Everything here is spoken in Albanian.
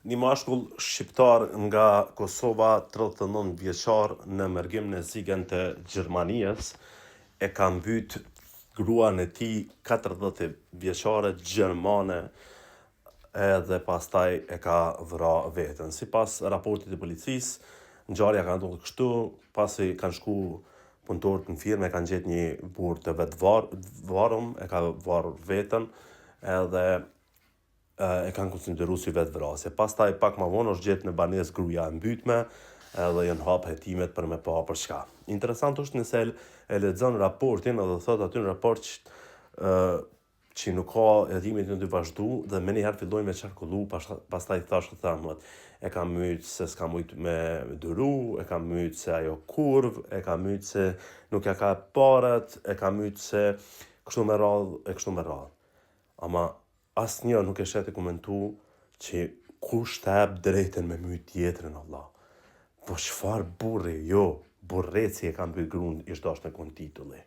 Një mashkull shqiptar nga Kosova, 39 vjeçar, në mërgim në zigën të Gjermanisë, e ka mbyt gruan e tij 40 vjeçare gjermane edhe pastaj e ka vra veten. Sipas raportit të policisë, ngjarja ka ndodhur kështu, pasi kanë shku punëtorët në firmë, e kanë gjetë një burr të vetvarur, e ka varur veten edhe e kanë konsideruar si vetvrasje. Pastaj pak më vonë është gjetë në banesë gruaja e mbytme, edhe janë hap hetimet për me pa për çka. Interesant është nëse e lexon raportin edhe thot aty në raport që nuk ka hetimet në dy vazhdu dhe me njëherë fillojnë me qarkullu, pastaj thash e ka myt se s'ka mujt me dëru, e ka myt se ajo kurv, e ka myt se nuk ja ka parat, e ka myt se kështu me radhë. Ama asnjë nuk e shet e komentu që kush të jep drejten me myt tjetrën, Allah. Po çfarë burri, jo, burreci e ka mbyt gruan ish dashur me kon titulli.